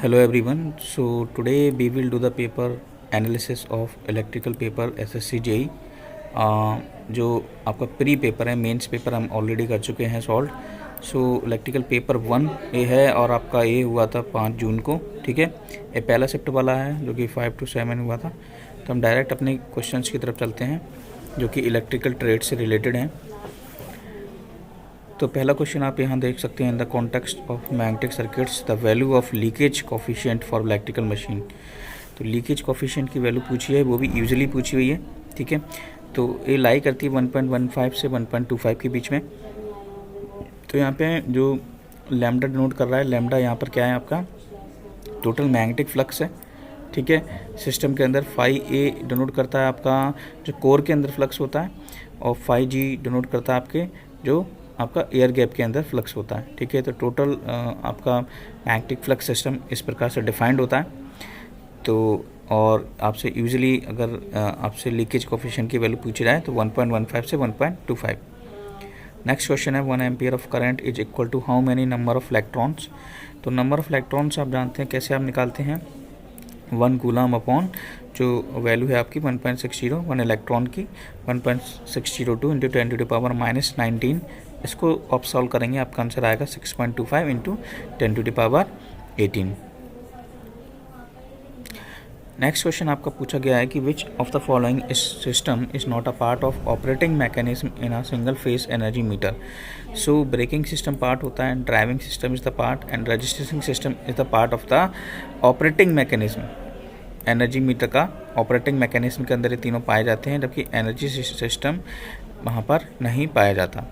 Hello everyone. So today we will do the paper analysis of electrical paper SSC JEE. जो आपका pre paper है, mains paper हम already कर चुके हैं सॉल्व. सो इलेक्ट्रिकल पेपर 1 ये है और आपका ये हुआ था 5 जून को. ठीक है, ये पहला शिफ्ट वाला है जो कि 5 to 7 हुआ था. तो हम डायरेक्ट अपने क्वेश्चंस की तरफ चलते हैं जो कि इलेक्ट्रिकल ट्रेड से रिलेटेड हैं. तो पहला क्वेश्चन आप यहाँ देख सकते हैं. In the context of magnetic circuits the value of leakage coefficient for electrical machine. तो लीकेज कोफिशिएंट की वैल्यू पूछी है, वो भी यूजुअली पूछी हुई है. ठीक है, तो ये लाई करती है 1.15 से 1.25 के बीच में. तो यहाँ पे जो लैम्डा डिनोट कर रहा है, लैम्डा यहाँ पर क्या है आपका टोटल मैग्नेटिक फ्लक्स है. ठीक है, सिस्टम के अंदर फाई ए डिनोट करता है आपका जो कोर के अंदर फ्लक्स होता है, और फाई जी डिनोट करता है आपके जो आपका एयर गैप के अंदर फ्लक्स होता है. ठीक है, तो टोटल आपका मैग्नेटिक फ्लक्स सिस्टम इस प्रकार से डिफाइंड होता है. तो और आपसे यूजुअली अगर आपसे लीकेज कोफिशिएंट की वैल्यू पूछी जाए तो 1.15 से 1.25. नेक्स्ट क्वेश्चन है 1 ampere of current is equal to how many number of electrons. तो नंबर ऑफ इलेक्ट्रॉन्स आप जानते हैं कैसे आप निकालते हैं, 1 कूलम अपॉन जो वैल्यू है आपकी 1.60 1 इलेक्ट्रॉन की 1.602 इंटू 10⁻⁻19. इसको आप सॉल्व करेंगे, आपका आंसर आएगा 6.25 इंटू 10⁻18. नेक्स्ट क्वेश्चन आपका पूछा गया है कि विच of the following system is not a part of operating mechanism in a single phase energy meter. So braking system part होता है, driving system is the part, and registration system is the part of the operating mechanism. Energy meter का operating mechanism के अंदर ये तीनों पाए जाते हैं, जबकि एनर्जी सिस्टम वहाँ पर नहीं पाया जाता.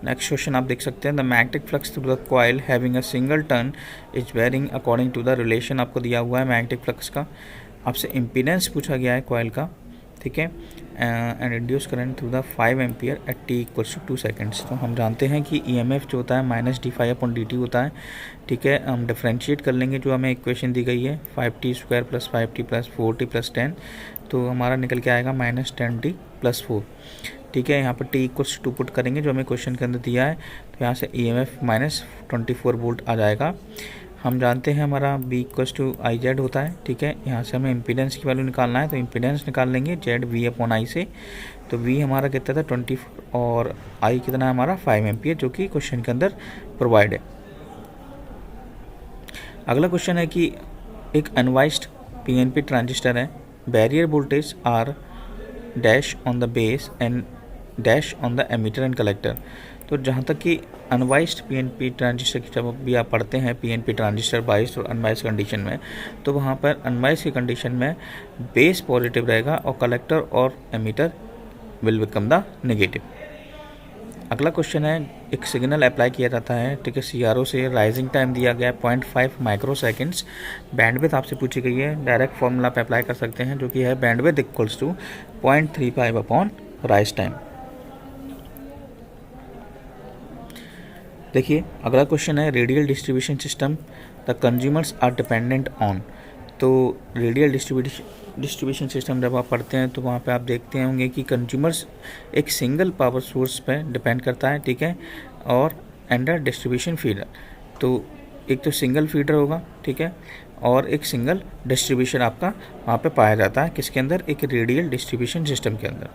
नेक्स्ट क्वेश्चन आप देख सकते हैं the magnetic flux through the coil having a single turn is varying according to the relation. आपको दिया हुआ है मैग्नेटिक फ्लक्स का, आपसे इम्पीडेंस पूछा गया है कॉइल का. ठीक है, and induce current through the 5 ampere at t equals to 2 seconds. तो हम जानते हैं कि EMF जो होता है -d∅/dt होता है. ठीक है, हम डिफ्रेंशिएट कर लेंगे जो हमें इक्वेशन दी गई है 5t² + 5t + 4t + 10. तो हमारा निकल के आएगा -10t + 4. ठीक है, यहाँ पर t इक्वल्स 2 पुट करेंगे जो हमें क्वेश्चन के अंदर दिया है. तो यहाँ से EMF -24 वोल्ट आ जाएगा. हम जानते हैं हमारा B = IZ होता है. ठीक है, यहाँ से हमें इम्पीडेंस की वैल्यू निकालना है, तो इम्पीडेंस निकाल लेंगे ZV/I से. तो V हमारा कितना था 20 और I कितना है हमारा 5 एम्पियर, जो कि क्वेश्चन के अंदर प्रोवाइड है. अगला क्वेश्चन है कि एक अनवाइस्ड PNP ट्रांजिस्टर है, barrier voltage are dash on the base and dash on the emitter and collector. तो जहाँ तक कि अनवाइस्ड PNP ट्रांजिस्टर की जब भी आप पढ़ते हैं PNP ट्रांजिस्टर बाइस्ड और अनवाइस्ड कंडीशन में, तो वहाँ पर अनवाइस्ड की कंडीशन में बेस पॉजिटिव रहेगा और कलेक्टर और emitter will become the negative. अगला क्वेश्चन है एक सिग्नल अप्लाई किया जाता है. ठीक है, CRO से राइजिंग टाइम दिया गया है 0.5 माइक्रोसेकेंड्स. बैंडविड्थ आपसे पूछी गई है, डायरेक्ट फॉर्मूला पे अप्लाई कर सकते हैं जो कि है bandwidth equals to 0.35 upon rise time. देखिए अगला क्वेश्चन है radial distribution system the consumers are dependent on. तो रेडियल डिस्ट्रीब्यूशन सिस्टम जब आप पढ़ते हैं तो वहाँ पे आप देखते होंगे कि कंज्यूमर्स एक सिंगल पावर सोर्स पे डिपेंड करता है. ठीक है, और अंडर डिस्ट्रीब्यूशन फीडर. तो एक तो सिंगल फीडर होगा, ठीक है, और एक सिंगल डिस्ट्रीब्यूशन आपका वहाँ पे पाया जाता है किसके अंदर, एक रेडियल डिस्ट्रीब्यूशन सिस्टम के अंदर.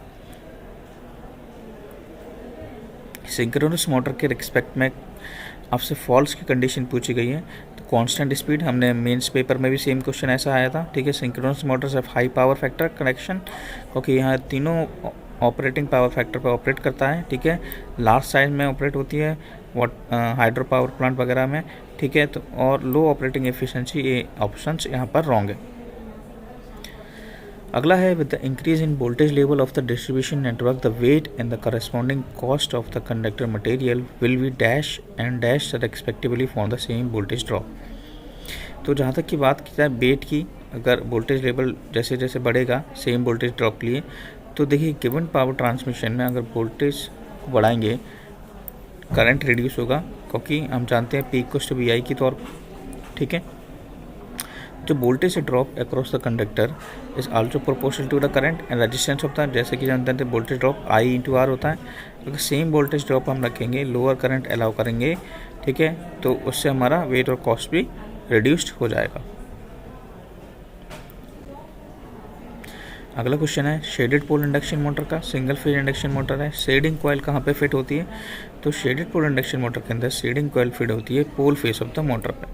सिंक्रोनस मोटर के रिस्पेक्ट में आपसे फॉल्स की कंडीशन पूछी गई है. तो कांस्टेंट स्पीड, हमने मेंस पेपर में भी सेम क्वेश्चन ऐसा आया था. ठीक है, सिंक्रोनस मोटर से हाई पावर फैक्टर कनेक्शन, क्योंकि यहाँ तीनों ऑपरेटिंग पावर फैक्टर पर ऑपरेट करता है. ठीक है, लार्ज साइज में ऑपरेट होती है हाइड्रो पावर प्लांट वगैरह में. ठीक है, तो और लो ऑपरेटिंग एफिशिएंसी, ये ऑप्शंस यहाँ पर रॉन्ग है. अगला है with the increase in voltage level of the distribution network the weight and the corresponding cost of the conductor material will be dash and dash respectively for the same voltage drop. तो जहाँ तक की बात की जाए wait की, अगर voltage level जैसे जैसे बढ़ेगा सेम वोल्टेज ड्रॉप के लिए, तो देखिए गिवन पावर ट्रांसमिशन में अगर वोल्टेज बढ़ाएंगे करंट रिड्यूस होगा, क्योंकि हम जानते हैं P = VI की तौर. ठीक है, जो voltage drop across the conductor is also proportional to the current and resistance होता है, जैसे कि जानते हैं voltage drop I into R होता है। अगर सेम वोल्टेज ड्रॉप हम रखेंगे, लोअर करंट अलाउ करेंगे, ठीक है, तो उससे हमारा वेट और कॉस्ट भी रिड्यूस्ड हो जाएगा। अगला क्वेश्चन है शेडेड पोल इंडक्शन मोटर का, सिंगल फेज इंडक्शन मोटर है। शेडिंग कॉइल कहाँ पे फिट होती है? तो शेडेड पोल इंडक्शन मोटर के अंदर शेडिंग कॉइल फिट होती है पोल फेस ऑफ द मोटर पे,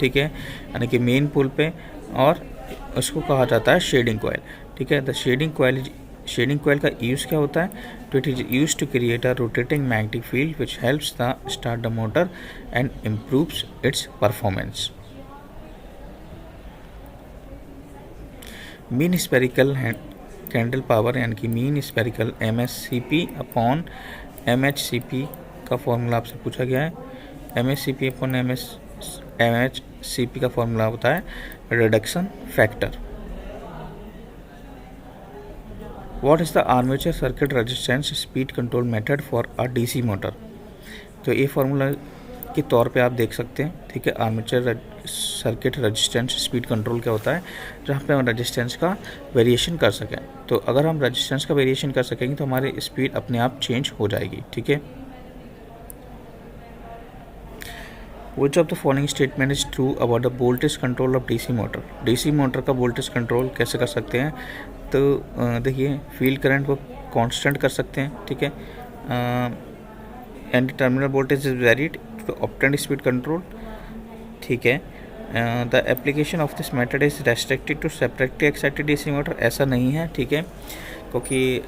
ठीक है, यानी कि मेन पोल पे, और उसको कहा जाता है शेडिंग कॉइल, ठीक है। द शेडिंग कॉइल का यूज़ क्या होता है? तो it is use to create a rotating magnetic field which helps the start the motor and improves its performance. Mean spherical candle power यानी कि mean spherical MSCP upon MHCP का formula आपसे पूछा गया है। MSCP अपॉन MHCP का formula होता है reduction factor. What is the armature circuit resistance speed control method for a DC motor? तो ये फार्मूला के तौर पे आप देख सकते हैं, ठीक है। Armature circuit resistance speed control क्या होता है? जहाँ पे हम रेजिस्टेंस का वेरिएशन कर सकें। तो अगर हम रेजिस्टेंस का वेरिएशन कर सकेंगे तो हमारी स्पीड अपने आप चेंज हो जाएगी, ठीक है। Which of the following statement is true about the voltage control of DC motor? DC motor का वोल्टेज कंट्रोल कैसे कर सकते हैं? तो देखिए, फील्ड करंट को कांस्टेंट कर सकते हैं, ठीक है, and terminal voltage is varied to obtain speed control, ठीक है। The application of this method is restricted to separately excited DC motor, ऐसा नहीं है, ठीक है, क्योंकि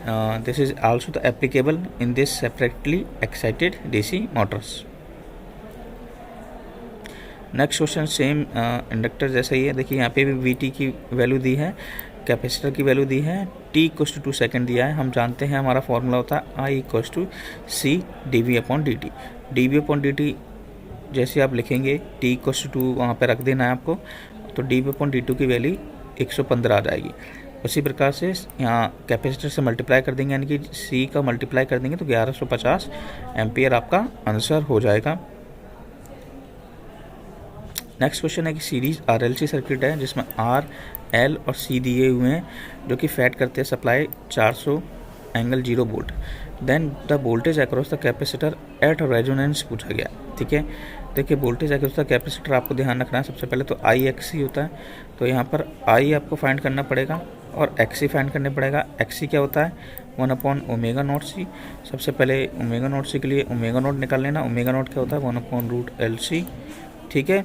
this is also the applicable in this separately excited DC motors. Next question same inductor जैसा ही है। देखिए यहाँ पे भी VT की वैल्यू दी है, कैपेसिटर की वैल्यू दी है, T = 2 सेकेंड दिया है। हम जानते हैं हमारा फॉर्मूला होता है I = C dV/dt। dV/dt जैसे आप लिखेंगे T = 2 वहाँ पे रख देना है आपको, तो dV/dt की वैल्यू 115 आ जाएगी। उसी प्रकार से यहाँ कैपेसिटर से मल्टीप्लाई कर देंगे, यानी कि C का मल्टीप्लाई कर देंगे तो 1150 एम्पियर आपका आंसर हो जाएगा। नेक्स्ट क्वेश्चन है कि सीरीज RLC सर्किट है जिसमें R, L और C दिए हुए हैं, जो कि फैट करते हैं supply 400∠0 volt. Then the voltage across the capacitor at resonance पूछा गया, ठीक है। देखिए वोल्टेज अक्रॉस द कैपेसिटर आपको ध्यान रखना है, सबसे पहले तो IXC होता है, तो यहाँ पर I आपको फाइंड करना पड़ेगा और XC फाइंड करना पड़ेगा। XC क्या होता है? 1/ω0C। सबसे पहले ω0C के लिए ω0 निकाल लेना। ω0 क्या होता है? 1/√LC, ठीक है।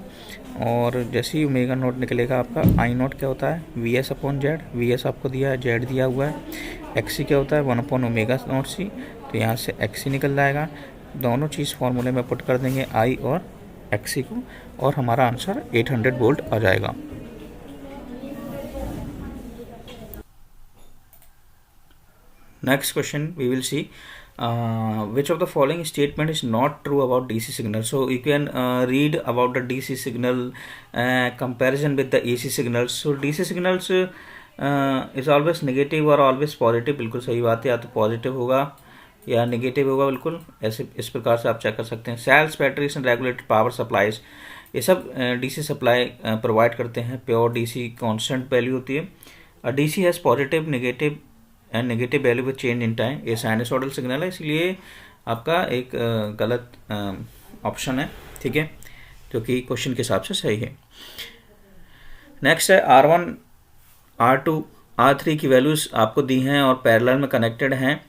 और जैसे ही ω0 निकलेगा आपका I0 क्या होता है? VS/Z। VS आपको दिया है, Z दिया हुआ है। XC क्या होता है? 1/ω0C, तो यहाँ से XC निकल जाएगा। दोनों चीज़ फार्मूले में पुट कर देंगे I और XC को, और हमारा आंसर 800 वोल्ट आ जाएगा। Next question we will see which of the following statement is not true about DC signal. So you can read about the DC signal comparison with the AC signals. So DC signals is always negative or always positive. बिल्कुल सही बात है, या तो positive होगा या negative होगा, बिल्कुल ऐसे इस प्रकार से आप चेक कर सकते हैं। Cells, batteries and regulated power supplies, ये सब DC सप्लाई प्रोवाइड करते हैं। प्योर DC कांस्टेंट वैल्यू होती है। DC has positive, negative and negative value with change in time. ये साइनसॉइडल सिग्नल है, इसलिए आपका एक गलत ऑप्शन है, ठीक है, जो कि क्वेश्चन के हिसाब से सही है। नेक्स्ट है R1, R2, R3 की वैल्यूज आपको दी हैं और पैरेलल में कनेक्टेड हैं,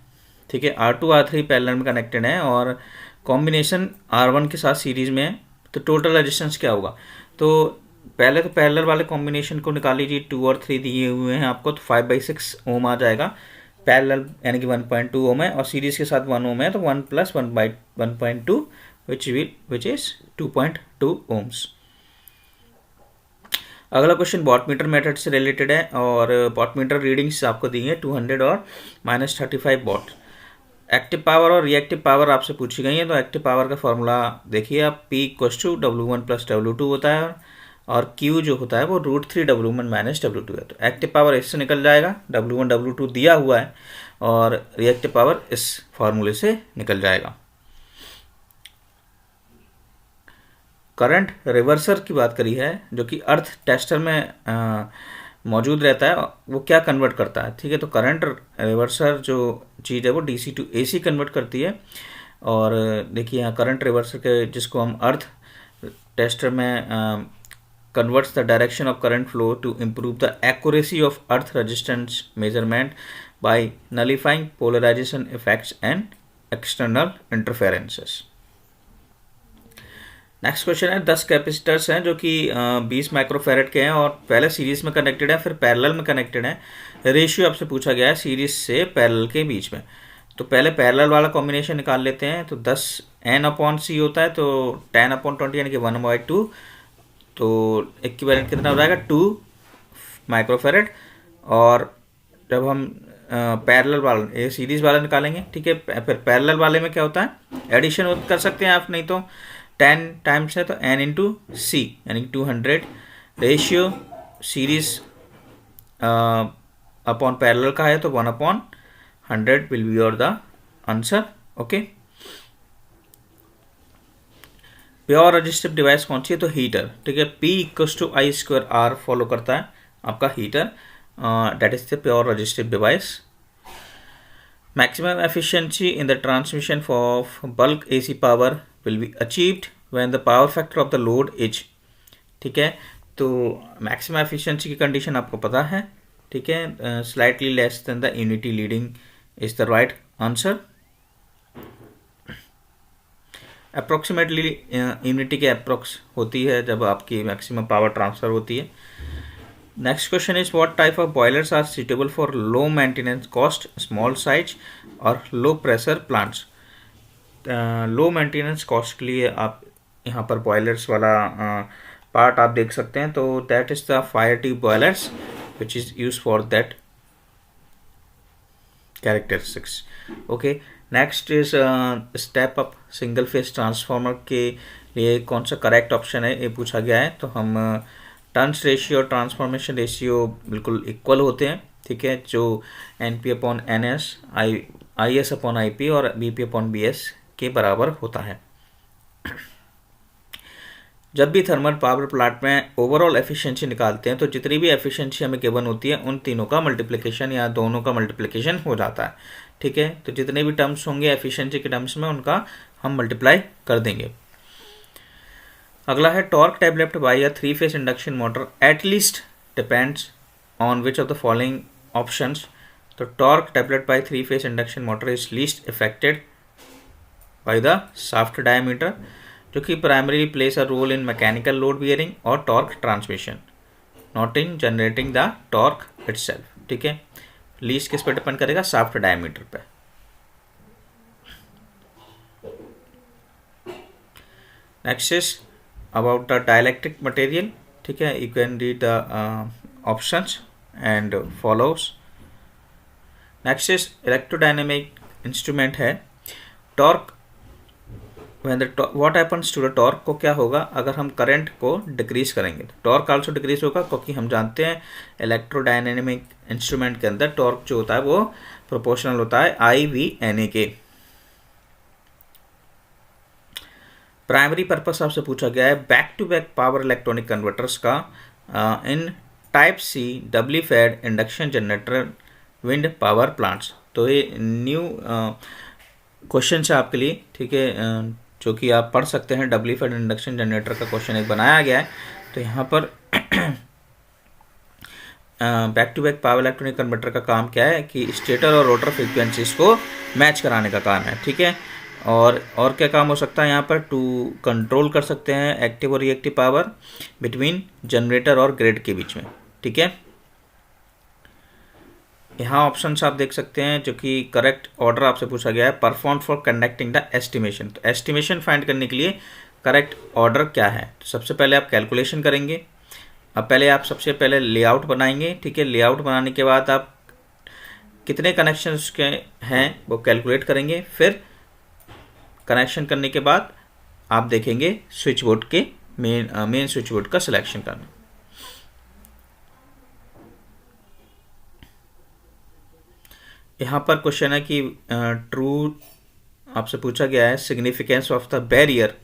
ठीक है। R2, R3 पैरेलल में कनेक्टेड हैं और कॉम्बिनेशन R1 के साथ सीरीज में है, तो टोटल रेजिस्टेंस क्या होगा? तो पहले तो पैरेलल वाले कॉम्बिनेशन को निकाल लीजिए। 2 और 3 दिए हुए हैं आपको, तो 5/6 ओम आ जाएगा। पैरेलल यानी कि 1.2 ओम है और सीरीज के साथ 1 ओम है, तो 1 + 1/1.2 विच इज 2.2 ओम्स। अगला क्वेश्चन वॉटमीटर मेथड से रिलेटेड है और वॉटमीटर रीडिंग्स आपको दी है 200 और -35 वॉट। एक्टिव पावर और रिएक्टिव पावर आपसे पूछी गई है, तो एक्टिव पावर का फॉर्मूला देखिए आप, P = W1 + W2 होता है और Q जो होता है वो √3W1 - W2 है। तो एक्टिव पावर इससे निकल जाएगा, W1 W2 दिया हुआ है, और रिएक्टिव पावर इस फॉर्मूले से निकल जाएगा। करंट रिवर्सर की बात करी है, जो कि अर्थ टेस्टर में मौजूद रहता है, वो क्या कन्वर्ट करता है, ठीक है। तो करंट रिवर्सर जो चीज़ है वो डीसी टू एसी कन्वर्ट करती है। और देखिए यहाँ करंट रिवर्सर के, जिसको हम अर्थ टेस्टर में converts the direction of current flow to improve the accuracy of earth resistance measurement by nullifying polarization effects and external interferences. Next question है 10 कैपेसिटर्स हैं जो कि 20 माइक्रोफेरेड के हैं और पहले सीरीज में कनेक्टेड है, फिर पैरेलल में कनेक्टेड है। रेशियो आपसे पूछा गया है सीरीज से पैरेलल के बीच में। तो पहले पैरेलल वाला कॉम्बिनेशन निकाल लेते हैं। तो 10 n/c होता है, तो 10/20 यानी कि 1/2। तो इक्विवेलेंट कितना हो जाएगा 2 माइक्रोफेरेड। और जब हम पैरेलल वाला ये सीरीज वाला निकालेंगे, ठीक है। फिर पैरेलल वाले में क्या होता है, एडिशन कर सकते हैं आप, नहीं तो 10 टाइम्स है तो n इंटू सी यानी कि 200। रेशियो सीरीज अपॉन पैरेलल का है तो 1/100 will be your the answer. Okay, pure resistive device कौन सी है, तो हीटर, ठीक है। P=I²R फॉलो करता है आपका heater, that is the pure resistive device. Maximum efficiency in the transmission of bulk AC power will be achieved when the power factor of the load is, ठीक है। तो मैक्सिमम एफिशिएंसी की condition आपको पता है, ठीक है। Slightly less than the unity leading is the right answer. Approximately unity के अप्रोक्स होती है जब आपकी मैक्सिमम पावर ट्रांसफर होती है। Next question is what type of boilers are suitable for low maintenance cost, small size और low pressure plants. Low maintenance cost के लिए आप यहाँ पर बॉयलर्स वाला पार्ट आप देख सकते हैं। तो that is the fire tube boilers which is use for that characteristics. Okay, next is step up single phase transformer के लिए कौन सा करेक्ट ऑप्शन है, ये पूछा गया है। तो हम टर्न्स रेशियो और ट्रांसफॉर्मेशन रेशियो बिल्कुल इक्वल होते हैं, ठीक है। जो NP/NS, IS/IP और BP/BS के बराबर होता है। जब भी थर्मल पावर प्लांट में ओवरऑल एफिशिएंसी निकालते हैं तो जितनी भी एफिशिएंसी हमें गिवन होती है उन तीनों का मल्टीप्लिकेशन या दोनों का मल्टीप्लिकेशन हो जाता है, ठीक है। तो जितने भी टर्म्स होंगे एफिशिएंसी के टर्म्स में उनका हम मल्टीप्लाई कर देंगे। अगला है टॉर्क डेवलप्ड बाय अ 3-फेस induction motor at least depends on which of the following options. तो टॉर्क डेवलप्ड बाय 3-फेस induction motor is least affected by the shaft diameter, जो कि primary place a role in mechanical load bearing और torque transmission, not in generating the torque itself, ठीक है। Least किस पे depend करेगा, शाफ्ट डायमीटर पे। Next is about the dielectric material, ठीक है। You can read the options and follows. Next is electrodynamic instrument है। Torque what happens to the torque को क्या होगा अगर हम करंट को डिक्रीज करेंगे, तो टॉर्क आल्सो डिक्रीज होगा, क्योंकि हम जानते हैं इलेक्ट्रोडायनेमिक इंस्ट्रूमेंट के अंदर टॉर्क जो होता है वो प्रोपोर्शनल होता है I/V/NA के। प्राइमरी पर्पस आपसे पूछा गया है back to back power electronic converters का in type C doubly fed induction generator wind power plants. तो ये न्यू क्वेश्चन है आपके लिए, ठीक है, जो कि आप पढ़ सकते हैं। डबली फेड इंडक्शन जनरेटर का क्वेश्चन एक बनाया गया है। तो यहाँ पर back to back power electronic converter का काम क्या है कि स्टेटर और रोटर फ्रीक्वेंसीज को मैच कराने का काम है, ठीक है। और क्या काम हो सकता है यहाँ पर, टू कंट्रोल कर सकते हैं एक्टिव और रिएक्टिव पावर बिटवीन जनरेटर और ग्रिड के बीच में, ठीक है। यहाँ ऑप्शंस आप देख सकते हैं, जो कि करेक्ट ऑर्डर आपसे पूछा गया है। Perform for conducting the estimation, तो एस्टिमेशन फाइंड करने के लिए करेक्ट ऑर्डर क्या है। तो सबसे पहले आप कैलकुलेशन करेंगे। अब पहले आप सबसे पहले लेआउट बनाएंगे, ठीक है। लेआउट बनाने के बाद आप कितने कनेक्शंस के हैं वो कैलकुलेट करेंगे। फिर कनेक्शन करने के बाद आप देखेंगे स्विच बोर्ड के मेन स्विच बोर्ड का सिलेक्शन करना। यहाँ पर क्वेश्चन है कि ट्रू आपसे पूछा गया है significance of the barrier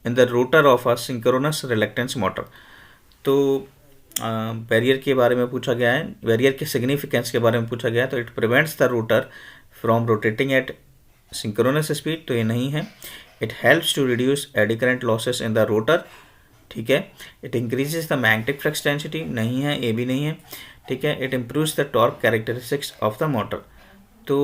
in the rotor of a synchronous reluctance motor. तो बैरियर के बारे में पूछा गया है, बैरियर के सिग्निफिकेंस के बारे में पूछा गया है। तो it prevents the rotor from rotating at synchronous speed, तो ये नहीं है। It helps to reduce eddy current losses in the rotor, ठीक है। It increases the magnetic flux density, नहीं है, ये भी नहीं है, ठीक है। It improves the torque characteristics of the motor. तो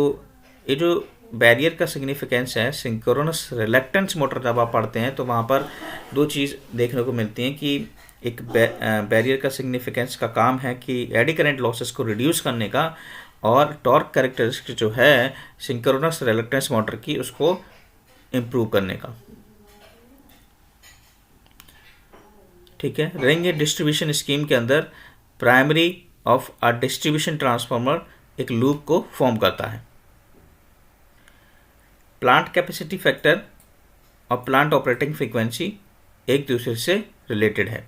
ये जो बैरियर का सिग्निफिकेंस है, सिंक्रोनस रिलक्टेंस मोटर जब आप पढ़ते हैं तो वहाँ पर दो चीज़ देखने को मिलती हैं कि एक बैरियर का सिग्निफिकेंस का काम है कि एडी करंट लॉसेस को रिड्यूस करने का, और टॉर्क कैरेक्टरिस्टिक्स जो है सिंक्रोनस रिलक्टेंस मोटर की उसको इम्प्रूव करने का, ठीक है। रिंग डिस्ट्रीब्यूशन स्कीम के अंदर primary of a distribution transformer एक लूप को फॉर्म करता है। प्लांट कैपेसिटी फैक्टर और प्लांट ऑपरेटिंग फ्रीक्वेंसी एक दूसरे से रिलेटेड है।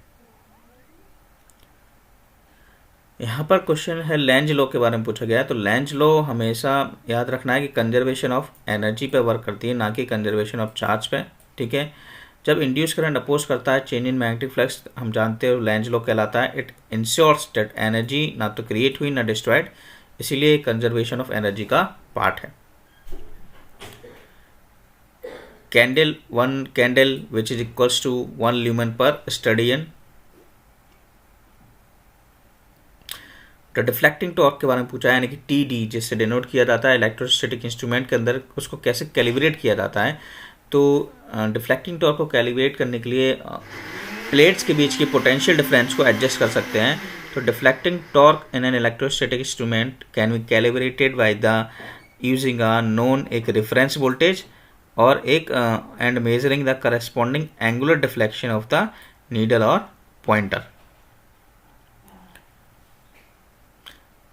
यहाँ पर क्वेश्चन है लेंज लॉ के बारे में पूछा गया है। तो लेंज लॉ हमेशा याद रखना है कि कंजर्वेशन ऑफ एनर्जी पे वर्क करती है, ना कि कंजर्वेशन ऑफ चार्ज पे, ठीक है। जब इंड्यूस करंट अपोज करता है चेंज इन मैग्नेटिक फ्लक्स, हम जानते हो लेंज लॉ कहलाता है। इट इंश्योर्स दैट एनर्जी ना तो क्रिएट हुई ना डिस्ट्रॉयड, इसीलिए कंजर्वेशन ऑफ एनर्जी का पार्ट है। Candle, 1 candle which is equals to 1 lumen per steradian. तो डिफ्लेक्टिंग टॉर्क के बारे में पूछा है, यानी कि TD जिससे डिनोट किया जाता है इलेक्ट्रोस्टैटिक इंस्ट्रूमेंट के अंदर, उसको कैसे कैलिब्रेट किया जाता है। तो डिफ्लेक्टिंग टॉर्क को कैलिब्रेट करने के लिए प्लेट्स के बीच की पोटेंशियल डिफरेंस को एडजस्ट कर सकते हैं। तो deflecting torque in an electrostatic instrument can be calibrated by the using a known एक रेफरेंस वोल्टेज और एक and measuring the corresponding angular deflection of the needle or pointer.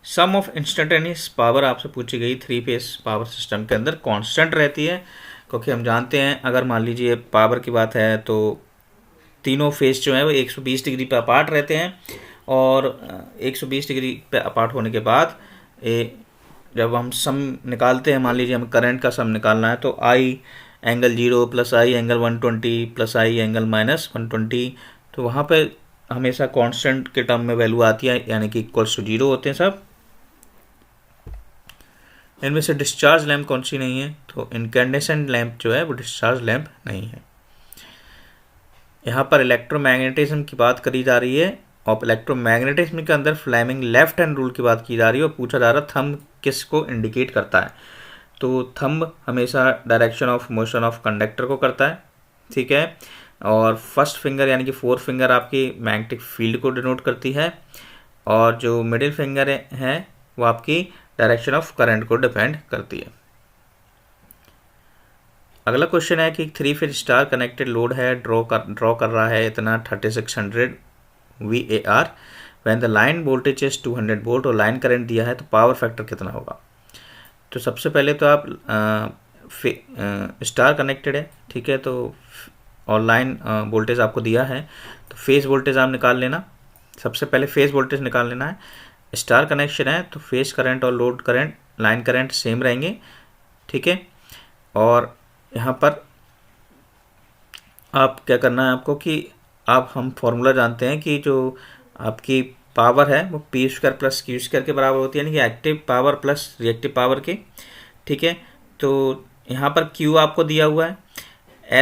Sum of instantaneous power आपसे पूछी गई 3 phase power system के अंदर constant रहती है, क्योंकि हम जानते हैं अगर मान लीजिए पावर की बात है तो तीनों फेज जो है वो 120 डिग्री पे अपार्ट रहते हैं, और 120 डिग्री पे अपार्ट होने के बाद जब हम सम निकालते हैं, मान लीजिए हमें करंट का सम निकालना है, तो I angle 0 plus I angle 120 plus I angle minus 120, तो वहाँ पे हमेशा कांस्टेंट के टर्म में वैल्यू आती है, यानी कि इक्वल्स टू 0 होते हैं सब। इनमें से डिस्चार्ज लैंप कौन सी नहीं है, तो इनकैंडेसेंट लैंप जो है वो डिस्चार्ज लैंप नहीं है। यहाँ पर इलेक्ट्रोमैग्नेटिज्म की बात करी जा रही है, और इलेक्ट्रोमैग्नेटिज्म के अंदर फ्लेमिंग लेफ्ट हैंड रूल की बात की जा रही है, और पूछा जा रहा है थंब किसको इंडिकेट करता है। तो थंब हमेशा direction of motion of conductor को करता है, ठीक है। और फर्स्ट फिंगर यानी कि 4 फिंगर आपकी मैग्नेटिक फील्ड को डिनोट करती है, और जो मिडिल फिंगर है वो आपकी डायरेक्शन ऑफ करंट को डिपेंड करती है। अगला क्वेश्चन है कि 3 फेज स्टार कनेक्टेड लोड है, ड्रॉ कर रहा है इतना 3600 VAR, when the line voltage is 200 volt और लाइन करंट दिया है, तो पावर फैक्टर कितना होगा। तो सबसे पहले तो आप स्टार कनेक्टेड है, ठीक है, तो और लाइन वोल्टेज आपको दिया है, तो फेज वोल्टेज आप निकाल लेना। सबसे पहले फेज वोल्टेज निकाल लेना है। स्टार कनेक्शन है तो फेज करंट और load current, line current same रहेंगे, ठीक है। और यहाँ पर आप क्या करना है आपको कि हम फॉर्मूला जानते हैं कि जो आपकी पावर है वो P² प्लस Q² के बराबर होती है, यानी कि active power plus reactive power के, ठीक है। तो यहाँ पर Q आपको दिया हुआ है,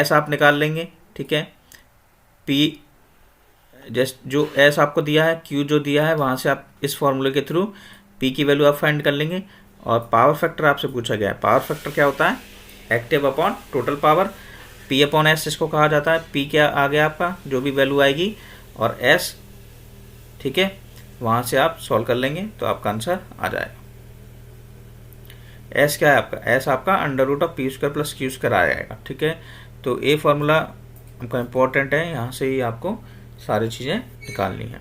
S आप निकाल लेंगे, ठीक है। P जस्ट जो S आपको दिया है, Q जो दिया है, वहाँ से आप इस फॉर्मूले के थ्रू P की वैल्यू आप फाइंड कर लेंगे। और पावर फैक्टर आपसे पूछा गया है, पावर फैक्टर क्या होता है, active upon total power, P upon S इसको कहा जाता है। P क्या आ गया आपका, जो भी वैल्यू आएगी, और S, ठीक है, वहाँ से आप सॉल्व कर लेंगे तो आपका आंसर आ जाएगा। S क्या है आपका, S आपका under root of P² plus Q² आ जाएगा, ठीक है। तो ये फॉर्मूला आपका इम्पोर्टेंट है, यहाँ से ही आपको सारी चीज़ें निकालनी है।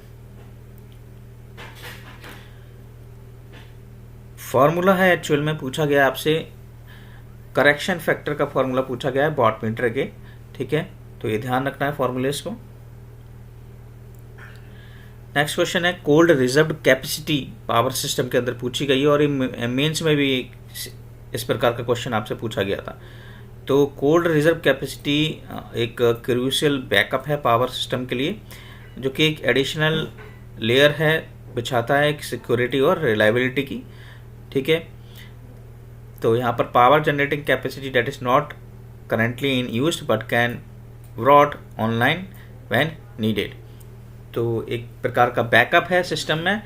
फॉर्मूला है एक्चुअल में पूछा गया आपसे, करेक्शन फैक्टर का फॉर्मूला पूछा गया है वॉटमीटर के, ठीक है। तो ये ध्यान रखना है फॉर्मूलेस को। नेक्स्ट क्वेश्चन है cold reserved capacity power system के अंदर पूछी गई है, और ये मेंस में भी इस प्रकार का क्वेश्चन आपसे पूछा गया था। तो कोल्ड रिजर्व कैपेसिटी एक क्रूशियल बैकअप है पावर सिस्टम के लिए, जो कि एक एडिशनल लेयर है, बिछाता है एक सिक्योरिटी और रिलायबिलिटी की, ठीक है। तो यहाँ पर power generating capacity that is not currently in use but can brought online when needed. तो एक प्रकार का बैकअप है सिस्टम में,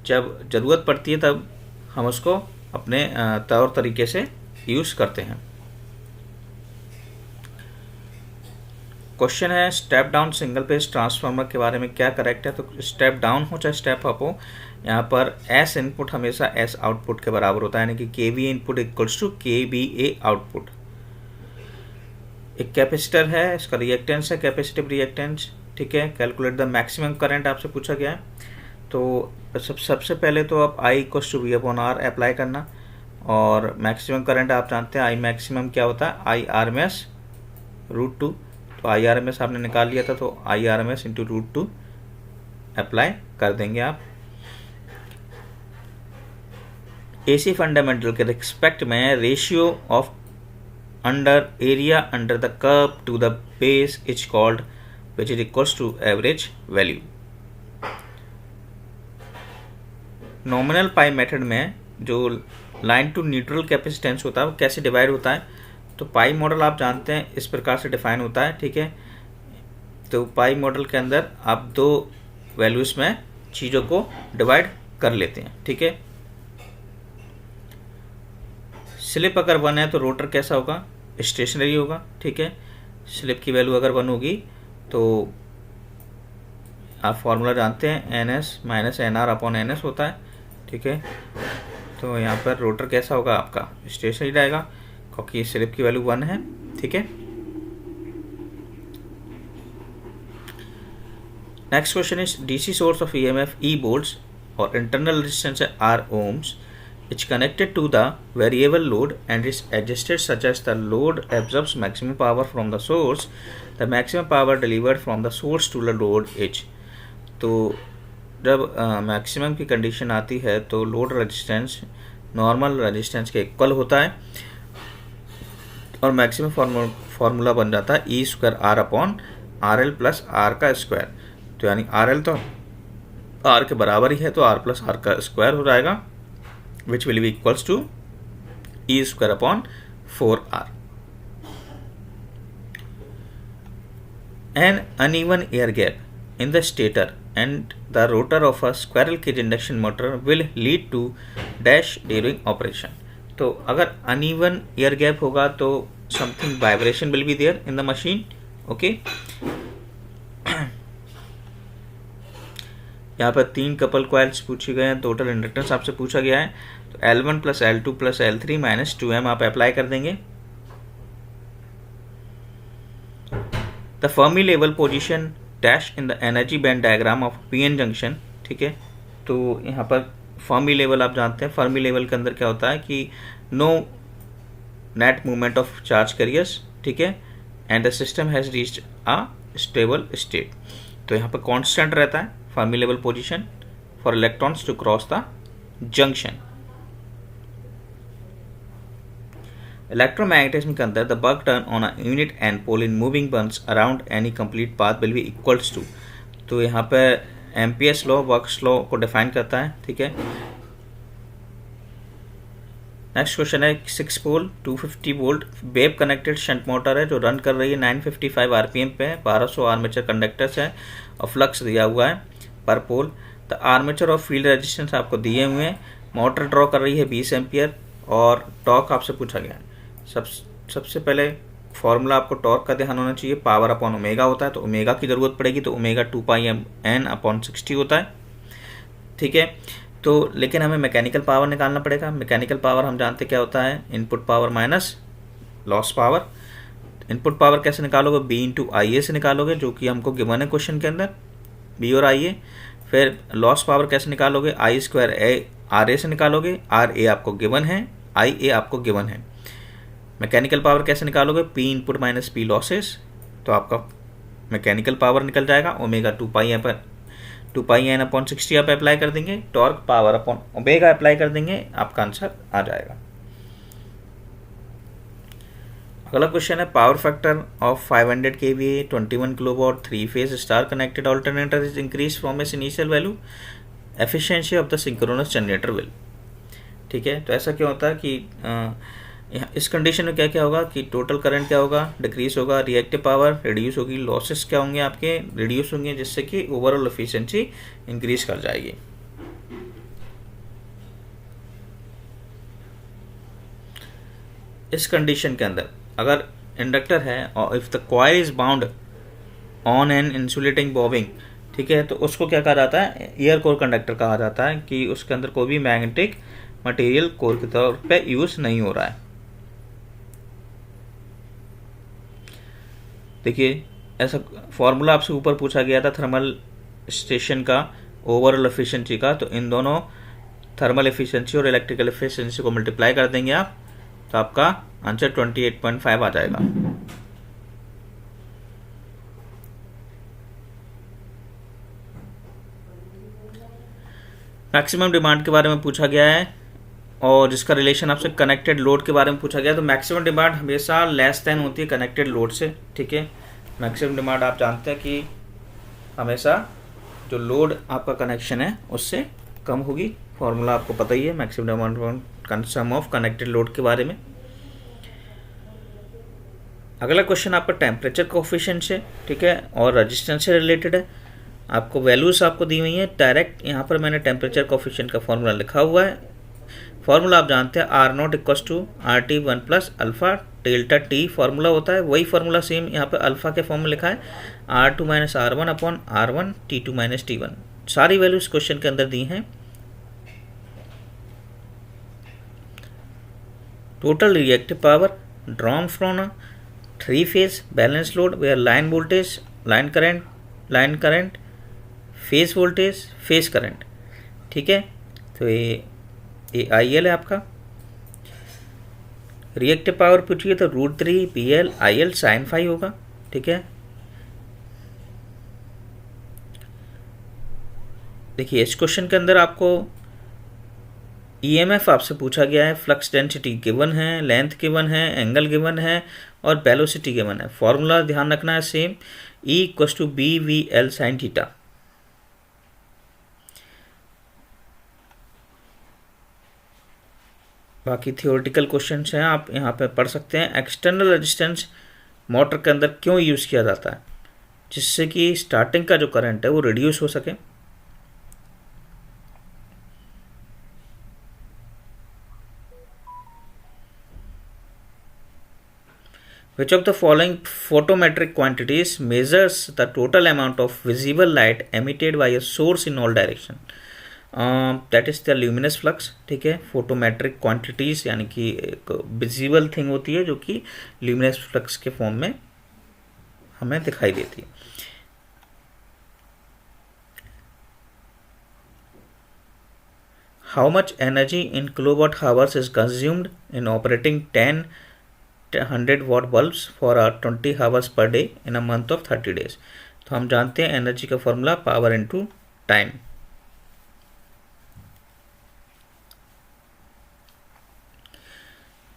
जब ज़रूरत पड़ती है तब हम उसको अपने तौर तरीके से यूज़ करते हैं। क्वेश्चन है step down single phase transformer के बारे में क्या करेक्ट है। तो स्टेप डाउन हो चाहे स्टेप अप हो, यहाँ पर एस इनपुट हमेशा एस आउटपुट के बराबर होता है, यानी कि के वी इनपुट इक्वल्स टू के वी ए आउटपुट। एक कैपेसिटर है, इसका रिएक्टेंस है कैपेसिटिव रिएक्टेंस, ठीक है। कैलकुलेट द मैक्सिमम करंट आपसे पूछा गया है। तो सबसे पहले तो आप I equals to V upon R apply करना, और मैक्सिमम करंट आप जानते हैं आई मैक्सिमम क्या होता है, I R M S root 2। तो आई आर एम एस आपने निकाल लिया था, तो I R M S into root 2 apply कर देंगे आप। एसी फंडामेंटल के रिस्पेक्ट में ratio of under area under the curve to the base is called which is equals to average value. Nominal pi method में जो line to neutral capacitance होता है वो कैसे डिवाइड होता है। तो पाई मॉडल आप जानते हैं इस प्रकार से डिफाइन होता है, ठीक है। तो पाई मॉडल के अंदर आप दो वैल्यूज में चीज़ों को डिवाइड कर लेते हैं, ठीक है। स्लिप अगर 1 है तो रोटर कैसा होगा, स्टेशनरी होगा, ठीक है। स्लिप की वैल्यू अगर 1 होगी तो आप फॉर्मूला जानते हैं N S minus N R upon N S होता है, ठीक है। तो यहाँ पर रोटर कैसा होगा आपका, स्टेशनरी रहेगा, क्योंकि स्लिप की वैल्यू 1 है, ठीक है। Next question is DC source of EMF E volts और इंटरनल रेजिस्टेंस है R ohms is connected to the variable load and is adjusted such as the load absorbs maximum power from the source, the maximum power delivered from the source to the load is. तो जब maximum की condition आती है तो load resistance normal resistance के equal होता है, और मैक्सिमम फार्मूला बन जाता है E square R upon R L plus R का स्क्वायर। तो यानी आर एल तो आर के बराबर ही है, तो आर प्लस आर का स्क्वायर हो जाएगा, which will be equals to E square upon 4r। An uneven air gap in the stator and the rotor of a squirrel cage induction motor will lead to dash during operation। तो अगर uneven air gap होगा तो something vibration will be there in the machine, okay। यहाँ पर 3 couple coils पूछे गए हैं, total inductance आपसे पूछा गया है। तो L1 plus L2 plus L3 minus 2M आप अप्लाई कर देंगे। The Fermi level position dash in the energy band diagram of PN junction, ठीक है। तो यहाँ पर फर्मी लेवल आप जानते हैं, फर्मी लेवल के अंदर क्या होता है कि no net movement of charge carriers, ठीक है, and the system has reached a stable state. तो यहाँ पर कांस्टेंट रहता है Fermi level position for electrons to cross the junction. Electromagnetism के अंदर the work done on a unit end pole in moving burns around any complete path will be equals to. तो यहाँ पे एम्पियर्स लॉ वर्क्स लॉ को define करता है, ठीक है। नेक्स्ट क्वेश्चन है 6 पोल 250 volt wave connected shunt motor है जो रन कर रही है 955 आरपीएम पे, 1200 आर्मेचर कंडक्टर्स है और फ्लक्स दिया हुआ है पर पोल। द आर्मेचर और फील्ड रेजिस्टेंस आपको दिए हुए हैं, मोटर ड्रॉ कर रही है 20 एम्पियर और टॉर्क आपसे पूछा गया है। सबसे पहले फॉर्मूला आपको टॉर्क का ध्यान होना चाहिए, पावर अपॉन ओमेगा होता है, तो ओमेगा की ज़रूरत पड़ेगी, तो ओमेगा 2 पाई एन अपॉन 60 होता है, ठीक है। तो लेकिन हमें मैकेनिकल पावर निकालना पड़ेगा। मैकेनिकल पावर हम जानते क्या होता है, input power minus loss power. Input power कैसे निकालोगे, बी इंटू आई ए से निकालोगे, जो कि हमको गिवन है क्वेश्चन के अंदर, बी और आई ए। फिर लॉस पावर कैसे निकालोगे, आई स्क्वायर ए आर ए से निकालोगे, आर ए आपको गिवन है, आई ए आपको गिवन है। मैकेनिकल पावर कैसे निकालोगे, P input minus P losses, तो आपका मैकेनिकल पावर निकल जाएगा ओमेगा 2 पाई एन अपॉन 60 आप अप्लाई कर देंगे, torque power upon omega apply कर देंगे, आपका आंसर आ जाएगा। अगला क्वेश्चन है power factor of 500 kVA 21 kilowatt 3 phase star connected alternator is increase from its initial value, efficiency of the synchronous generator will. ठीक है, तो ऐसा क्या होता है कि इस कंडीशन में क्या क्या होगा कि टोटल करंट क्या होगा, डिक्रीज होगा, रिएक्टिव पावर रिड्यूस होगी, लॉसेस क्या होंगे आपके रिड्यूस होंगे, जिससे कि ओवरऑल एफिशिएंसी इंक्रीज कर जाएगी। इस कंडीशन के अंदर अगर इंडक्टर है और if the coil is bound on an insulating bobbing, ठीक है, तो उसको क्या कहा जाता है, एयर कोर कंडक्टर कहा जाता है कि उसके अंदर कोई भी मैग्नेटिक मटेरियल कोर के तौर पे यूज नहीं हो रहा है। देखिए ऐसा फॉर्मूला आपसे ऊपर पूछा गया था थर्मल स्टेशन का ओवरऑल एफिशिएंसी का, तो इन दोनों थर्मल एफिशिएंसी और इलेक्ट्रिकल एफिशिएंसी को मल्टीप्लाई कर देंगे आप, तो आपका आंसर 28.5 आ जाएगा। मैक्सिमम डिमांड के बारे में पूछा गया है और जिसका रिलेशन आपसे कनेक्टेड लोड के बारे में पूछा गया है। तो मैक्सिमम डिमांड हमेशा लेस देन होती है कनेक्टेड लोड से। ठीक है, मैक्सिमम डिमांड आप जानते हैं कि हमेशा जो लोड आपका कनेक्शन है उससे कम होगी। फॉर्मूला आपको पता ही है maximum demand sum of connected load के बारे में। अगला क्वेश्चन आपका टेम्परेचर कोफिशिएंट से, ठीक है, और रेजिस्टेंस से रिलेटेड है। आपको वैल्यूज आपको दी हुई है डायरेक्ट, यहाँ पर मैंने टेम्परेचर कोफिशिएंट का फॉर्मूला लिखा हुआ है। फॉर्मूला आप जानते हैं R0 equals to RT 1 plus alpha delta T formula होता है। वही फॉर्मूला सेम यहाँ पे अल्फा के फॉर्म में लिखा है R2 minus R1 upon R1 T2 minus T1। सारी वैल्यूज क्वेश्चन के अंदर दी हैं। Total reactive power drawn from 3 phase balance load where line voltage, line current, phase voltage, phase current. ठीक है, तो ये IL है आपका। रिएक्टिव पावर पूछिए तो √3 PL IL साइन फाई होगा। ठीक है, देखिए इस क्वेश्चन के अंदर आपको EMF आपसे पूछा गया है, फ्लक्स डेंसिटी गिवन है, लेंथ गिवन है, एंगल गिवन है और वेलोसिटी गिवन है। फॉर्मूला ध्यान रखना है same, E equals to BVL sine theta. बाकी थियोरेटिकल क्वेश्चंस हैं, आप यहाँ पे पढ़ सकते हैं। एक्सटर्नल रेजिस्टेंस मोटर के अंदर क्यों यूज़ किया जाता है, जिससे कि स्टार्टिंग का जो करंट है वो रिड्यूस हो सके। Which of the following photometric quantities measures the total amount of visible light emitted by a source in all direction? That is the luminous flux। ठीक है, फोटोमेट्रिक क्वांटिटीज यानी कि एक विजिबल थिंग होती है जो कि ल्यूमिनस फ्लक्स के फॉर्म में हमें दिखाई देती है। How much energy in kilowatt hours is consumed in operating 100 watt bulbs for 20 hours per day in a month of 30 days? तो हम जानते हैं एनर्जी का formula power into time.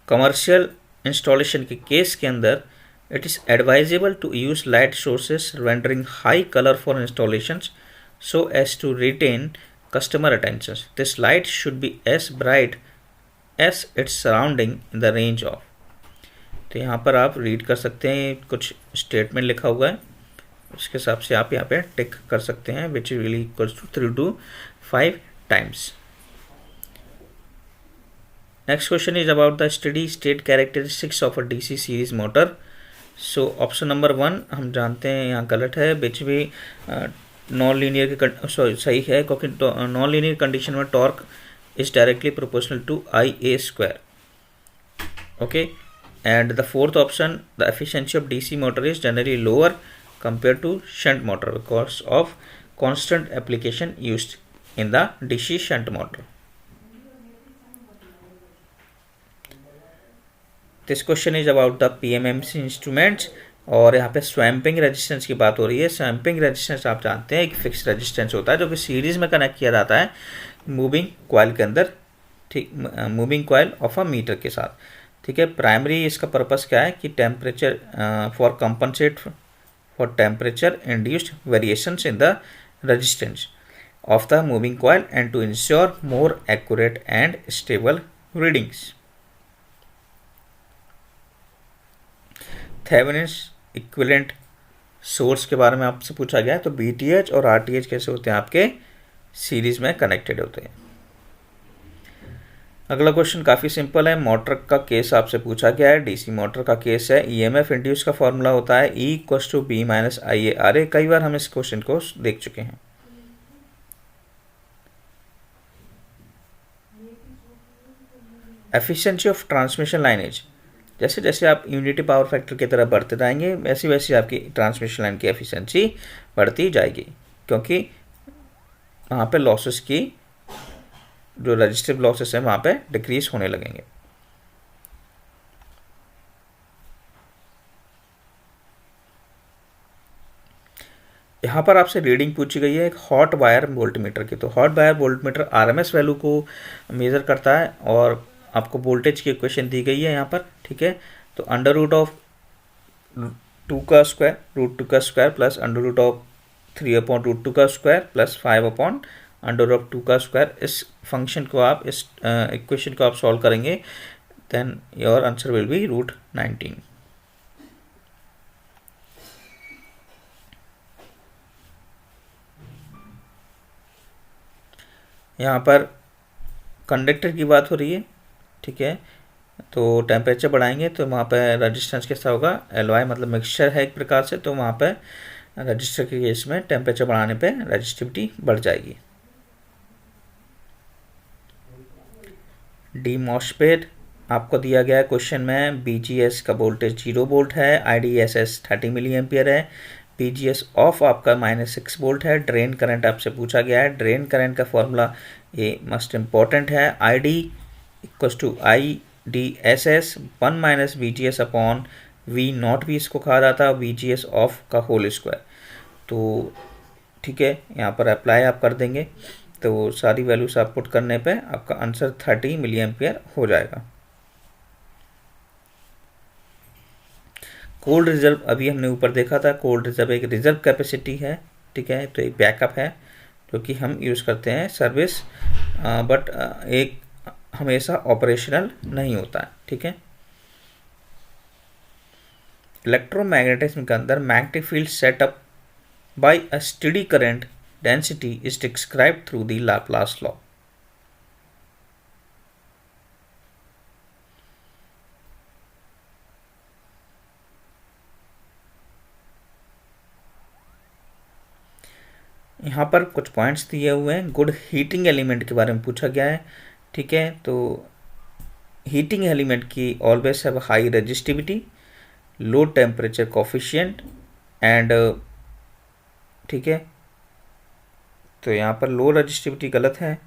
Commercial installation के केस के अंदर it is advisable to use light sources rendering high colour for installations so as to retain customer attention. This light should be as bright as its surrounding in the range of। तो यहाँ पर आप read कर सकते हैं, कुछ statement लिखा हुआ है, उसके हिसाब से आप यहाँ पे टिक कर सकते हैं, which will equals to 3 to 5 times। Next question is about the steady state characteristics of a DC series motor. So option number 1 हम जानते हैं यहाँ गलत है, विच भी नॉन लीनियर के सही है, क्योंकि नॉन लीनियर कंडीशन में torque is directly proportional to IA²। Okay, and the fourth option, the efficiency of DC motor is generally lower compared to shunt motor because of constant application used in the DC shunt motor। This question is about the PMMC instruments और यहाँ पे स्वैम्पिंग resistance की बात हो रही है। स्वैम्पिंग resistance आप जानते हैं एक फिक्स रेजिस्टेंस होता है जो कि सीरीज में कनेक्ट किया जाता है मूविंग कॉइल के अंदर, ठीक, moving coil of a meter के साथ। ठीक है। प्राइमरी इसका पर्पस क्या है कि temperature for compensate for temperature induced variations in the resistance of the moving coil and to ensure more accurate and stable readings. Thevenin's equivalent source के बारे में आपसे पूछा गया है। तो बीटीएच और आरटीएच कैसे होते हैं, आपके सीरीज में कनेक्टेड होते हैं। अगला क्वेश्चन काफ़ी सिंपल है। मोटर का केस आपसे पूछा गया है, डीसी मोटर का केस है। ईएमएफ इंड्यूस का फॉर्मूला होता है E = B - IA। कई बार हम इस क्वेश्चन को देख चुके हैं। एफिशिएंसी ऑफ ट्रांसमिशन लाइनेज, जैसे जैसे आप यूनिटी पावर फैक्टर की तरफ बढ़ते जाएंगे वैसे वैसे आपकी ट्रांसमिशन लाइन की एफिशिएंसी बढ़ती जाएगी, क्योंकि वहाँ पे लॉसेस की जो रजिस्टिव लॉसेस हैं वहाँ पे डिक्रीज होने लगेंगे। यहाँ पर आपसे रीडिंग पूछी गई है एक हॉट वायर वोल्टमीटर की। तो hot wire voltmeter RMS value को मेज़र करता है और आपको वोल्टेज की इक्वेशन दी गई है यहाँ पर, ठीक है। तो √2 का स्क्वायर √2 का स्क्वायर प्लस √3/√2 का स्क्वायर प्लस 5/√2 का स्क्वायर, इस फंक्शन को आप इस इक्वेशन को आप सॉल्व करेंगे, then your answer will be √19। यहाँ पर कंडक्टर की बात हो रही है, ठीक है। तो टेम्परेचर बढ़ाएंगे तो वहाँ पर रजिस्टेंस कैसा होगा, LY मतलब मिक्सचर है एक प्रकार से, तो वहाँ पर रजिस्टर के केस में टेम्परेचर बढ़ाने पे रजिस्टिविटी बढ़ जाएगी। डी मॉस्फेट आपको दिया गया है क्वेश्चन में, BGS का वोल्टेज 0 वोल्ट है, IDSS 30 मिली एम्पियर है, BGS ऑफ आपका -6 वोल्ट है। ड्रेन करंट आपसे पूछा गया है। ड्रेन करंट का फॉर्मूला ये मस्ट इम्पॉर्टेंट है, ID = IDSS 1 - VGS/V0 भी इसको कहा जाता है, VGS ऑफ का होल स्क्वायर। तो ठीक है, यहाँ पर अप्लाई आप कर देंगे तो सारी वैल्यूज आप पुट करने पे आपका आंसर 30 मिली एम्पियर हो जाएगा। कोल्ड रिजर्व अभी हमने ऊपर देखा था, कोल्ड रिजर्व एक रिजर्व कैपेसिटी है, ठीक है। तो एक बैकअप है जो कि हम यूज़ करते हैं सर्विस, बट एक हमेशा ऑपरेशनल नहीं होता है, ठीक है। इलेक्ट्रोमैग्नेटिज्म के अंदर magnetic field setup by a steady current density is described through the Laplace law. यहाँ पर कुछ पॉइंट्स दिए हुए हैं। गुड हीटिंग एलिमेंट के बारे में पूछा गया है, ठीक है। तो हीटिंग एलिमेंट की always have high resistivity, low temperature coefficient and, ठीक है। तो यहाँ पर लो रेजिस्टिविटी गलत है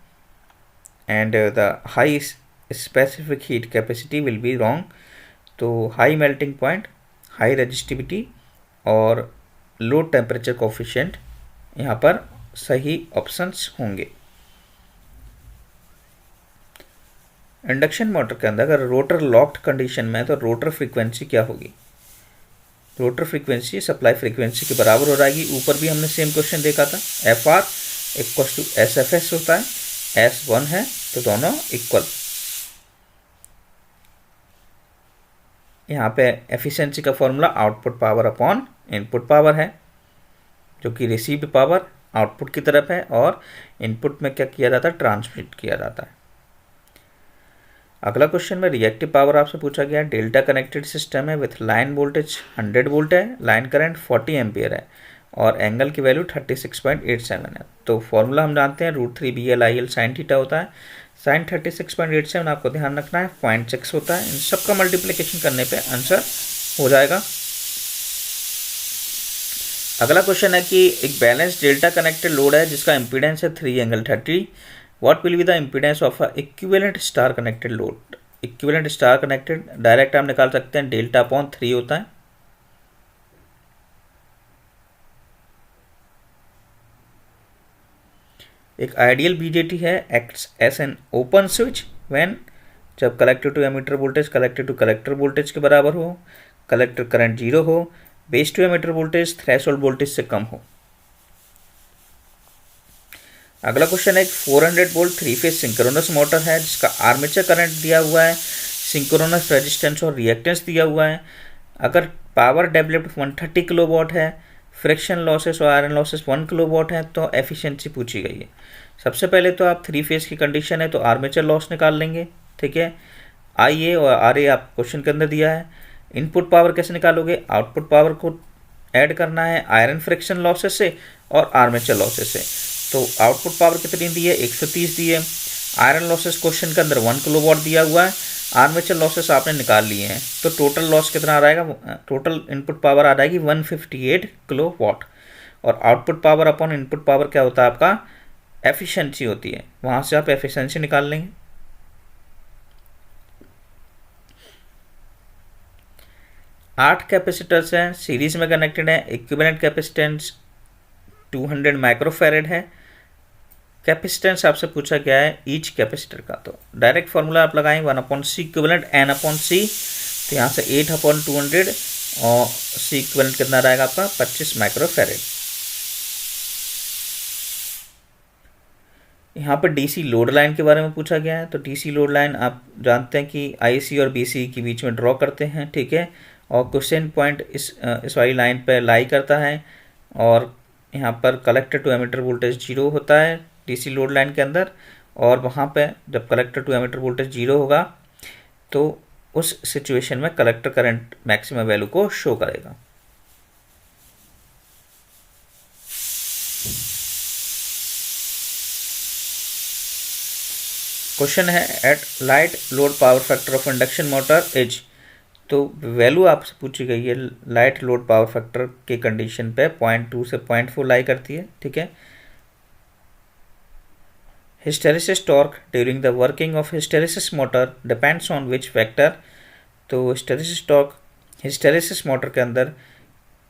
and the high specific heat capacity will be wrong. तो high melting point, high resistivity और लो टेम्परेचर कोफिशिएंट यहाँ पर सही ऑप्शंस होंगे। इंडक्शन मोटर के अंदर अगर रोटर लॉक्ड कंडीशन में है तो रोटर फ्रीक्वेंसी क्या होगी, रोटर फ्रीक्वेंसी सप्लाई फ्रीक्वेंसी के बराबर हो जाएगी। ऊपर भी हमने सेम क्वेश्चन देखा था, FR = SFS होता है, S1 है तो दोनों इक्वल। यहाँ पे एफिशिएंसी का formula output power upon input power है, जो कि रिसीव्ड पावर आउटपुट की तरफ है और इनपुट में क्या किया जाता है, ट्रांसमिट किया जाता है। अगला क्वेश्चन में रिएक्टिव पावर आपसे पूछा गया है। डेल्टा कनेक्टेड सिस्टम है विथ लाइन वोल्टेज 100 वोल्ट है, लाइन करंट 40 एम्पियर है और एंगल की वैल्यू 36.87 है। तो फॉर्मूला हम जानते हैं √3BL/IL sin थीटा होता है। sin 36.87 आपको ध्यान रखना है 0.6 होता है। इन सब का मल्टीप्लिकेशन करने पे आंसर हो जाएगा। अगला क्वेश्चन है कि एक बैलेंस डेल्टा कनेक्टेड लोड है जिसका इम्पीडेंस है 3 ∠30। What will be the impedance of a equivalent star connected load. Equivalent star connected direct आप निकाल सकते हैं, डेल्टा/3 होता है। एक आइडियल BJT है acts as an open switch when जब collector to emitter voltage collector to collector voltage के बराबर हो, कलेक्टर करंट 0 हो, base to emitter voltage threshold voltage से कम हो। अगला क्वेश्चन है, 400 वोल्ट 3 फेज सिंक्रोनस मोटर है जिसका आर्मेचर करंट दिया हुआ है, सिंक्रोनस रेजिस्टेंस और रिएक्टेंस दिया हुआ है। अगर पावर डेवलप्ड 130 किलोवाट है, फ्रिक्शन लॉसेस और आयरन लॉसेस 1 किलोवाट है, तो एफिशिएंसी पूछी गई है। सबसे पहले तो आप 3 फेज की कंडीशन है तो आर्मेचर लॉस निकाल लेंगे, ठीक है। IA और RA आप क्वेश्चन के अंदर दिया है। इनपुट पावर कैसे निकालोगे, आउटपुट पावर को ऐड करना है आयरन फ्रिक्शन लॉसेस से और आर्मेचर लॉसेस से। तो आउटपुट पावर कितनी दी है, 130 दी है। आयरन लॉसेस क्वेश्चन के अंदर 1 किलोवाट दिया हुआ है, आर्मेचर लॉसेस आपने निकाल लिए हैं, तो टोटल लॉस कितना आ जाएगा, टोटल इनपुट पावर आ जाएगी 158 किलोवाट। और output power upon input power क्या होता है आपका, एफिशिएंसी होती है, वहां से आप एफिशिएंसी निकाल लेंगे। 8 कैपेसिटर्स हैं, सीरीज में कनेक्टेड है, इक्विवेलेंट कैपेसिटेंस 200 माइक्रोफेरेड है। कैपेसिटेंस आपसे पूछा गया है ईच कैपेसिटर का, तो डायरेक्ट फॉर्मूला आप लगाएंगे 1/c इक्विवेलेंट n/c, तो यहाँ से 8/200 और c इक्विवेलेंट कितना रहेगा आपका 25 माइक्रोफेरेड। यहाँ पर डीसी लोड लाइन के बारे में पूछा गया है, तो डीसी लोड लाइन आप जानते हैं कि आईसी और बीसी के बीच में ड्रॉ करते हैं, ठीक है। और क्वेश्चन पॉइंट इस वाली लाइन पर लाई करता है और यहाँ पर कलेक्टर टू एमिटर वोल्टेज 0 होता है डीसी लोड लाइन के अंदर, और वहाँ पे जब कलेक्टर टू एमिटर वोल्टेज 0 होगा तो उस सिचुएशन में कलेक्टर करंट मैक्सिमम वैल्यू को शो करेगा। क्वेश्चन है, at light load power factor of induction motor is, तो वैल्यू आपसे पूछी गई है लाइट लोड पावर फैक्टर के कंडीशन पे 0.2 से 0.4 लाई करती है, ठीक है। Hysteresis torque during the working of hysteresis motor depends on which factor, तो हिस्टेरिसिस टॉर्क हिस्टेरिसिस मोटर के अंदर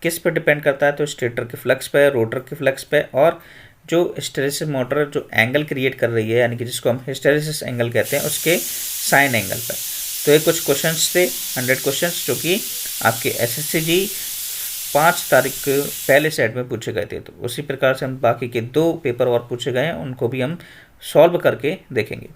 किस पे डिपेंड करता है, तो स्टेटर के फ्लक्स पे, रोटर के फ्लक्स पे, और जो हिस्टेरिसिस मोटर जो एंगल क्रिएट कर रही है यानी कि जिसको हम हिस्टेरिसिस एंगल कहते हैं उसके साइन एंगल पे। तो ये कुछ क्वेश्चंस थे 100 क्वेश्चंस जो कि आपके SSCG 5 तारीख के पहले सेट में पूछे गए थे। तो उसी प्रकार से हम बाकी के 2 पेपर और पूछे गए हैं उनको भी हम सॉल्व करके देखेंगे।